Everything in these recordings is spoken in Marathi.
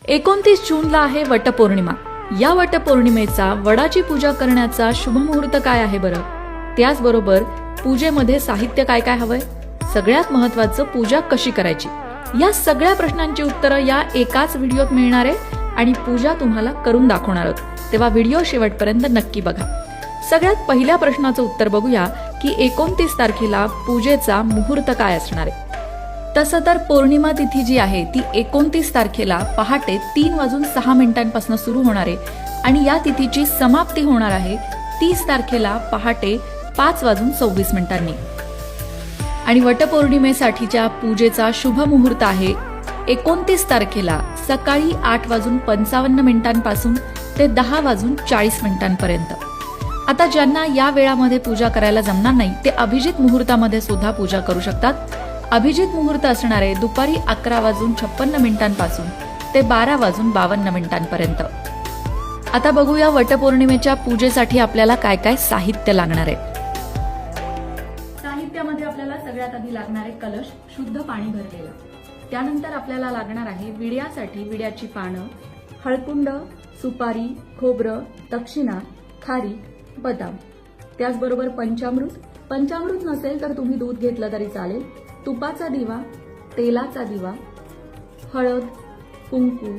29 जूनला आहे वटपौर्णिमा। या वटपौर्णिमेचा वडाची पूजा करण्याचा शुभ मुहूर्त काय आहे बरं? त्याचबरोबर पूजेमध्ये साहित्य काय काय हवंय, सगळ्यात महत्त्वाचं पूजा कशी करायची, या सगळ्या प्रश्नांची उत्तरं या एकाच व्हिडिओत मिळणार आहे आणि पूजा तुम्हाला करून दाखवणार आहोत। तेव्हा व्हिडिओ शेवटपर्यंत नक्की बघा। सगळ्यात पहिल्या प्रश्नाचं उत्तर बघूया की 29 तारखेला पूजेचा मुहूर्त काय असणार आहे। तसं तर पौर्णिमा तिथी जी आहे ती 29 तारखेला पहाटे 3:06 सुरू होणार आहे आणि या तिथीची समाप्ती होणार आहे 30 तारखेला पहाटे 5:26 आणि वटपौर्णिमेसाठीच्या पूजेचा शुभ मुहूर्त आहे 29 तारखेला सकाळी 8:55 ते 10:40 आता ज्यांना या वेळामध्ये पूजा करायला जमणार नाही ते अभिजित मुहूर्तामध्ये सुद्धा पूजा करू शकतात। अभिजित मुहूर्त असणारे दुपारी 11:56 ते 12:52 आता बघूया वटपौर्णिमेच्या पूजेसाठी आपल्याला काय काय साहित्य लागणार आहे। साहित्यामध्ये आपल्याला सगळ्यात आधी लागणार आहे कलश, शुद्ध पाणी भरलेला। त्यानंतर आपल्याला लागणार आहे विड्यासाठी विड्याची पानं, हळकुंड, सुपारी, खोबरं, दक्षिणा, खारीक, बदाम। त्याचबरोबर पंचामृत नसेल तर तुम्ही दूध घेतलं तरी चालेल, तुपाचा दिवा, तेलाचा दिवा, हळद, कुंकू,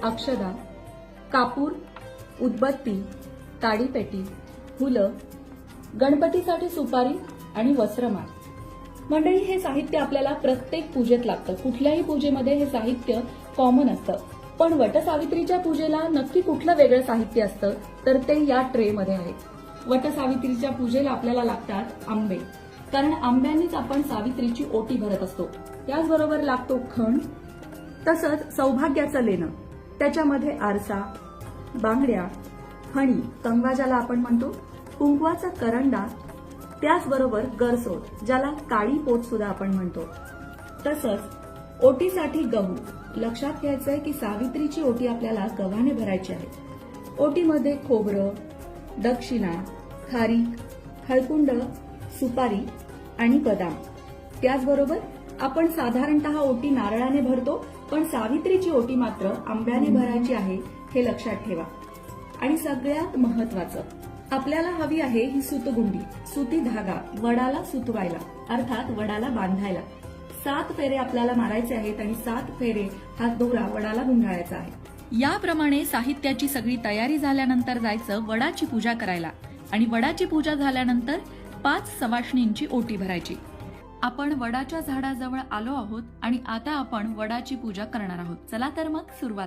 अक्षदा, कापूर, उदबत्ती, ताडीपेटी, फुलं, गणपतीसाठी सुपारी आणि वस्त्रमाळ। मंडळी, हे साहित्य आपल्याला प्रत्येक पूजेत लागतं। कुठल्याही पूजेमध्ये हे साहित्य कॉमन असतं, पण वटसावित्रीच्या पूजेला नक्की कुठलं वेगळं साहित्य असतं तर ते या ट्रे मध्ये आहे। वटसावित्रीच्या पूजेला आपल्याला लागतात आंबे, कारण आंब्यांनीच आपण सावित्रीची ओटी भरत असतो। त्याचबरोबर लागतो खण, तसंच सौभाग्याचं लेणं, त्याच्यामध्ये आरसा, बांगड्या, हणी, कंगवा ज्याला आपण म्हणतो, कुंकवाचा करंडा, त्याचबरोबर गरसोड ज्याला काळी पोत सुद्धा आपण म्हणतो। तसंच ओटीसाठी गहू। लक्षात घ्यायचंय की सावित्रीची ओटी आपल्याला गव्हाने भरायची आहे। ओटीमध्ये खोबरं, दक्षिणा, खारीक, हळकुंड, सुपारी आणि बदाम। त्याचबरोबर आपण साधारणतः ओटी नारळाने भरतो, पण सावित्रीची ओटी मात्र आंब्याने भरायची आहे, हे लक्षात ठेवा। आणि सगळ्यात महत्वाचं, आपल्याला हवी आहे ही सुतगुंडी, सुती धागा वडाला सुतवायला, अर्थात वडाला बांधायला। 7 फेरे आपल्याला मारायचे आहेत आणि 7 फेरे हा दोरा वडाला गुंडाळायचा आहे। याप्रमाणे साहित्याची सगळी तयारी झाल्यानंतर जायचं वडाची पूजा करायला आणि वडाची पूजा झाल्यानंतर 5 सवाष्णींची ओटी भरायची। आपण वडाच्या झाडाजवळ आलो आहोत आणि आता आपण वडाची पूजा करणार आहोत। चला तर मग सुरुवात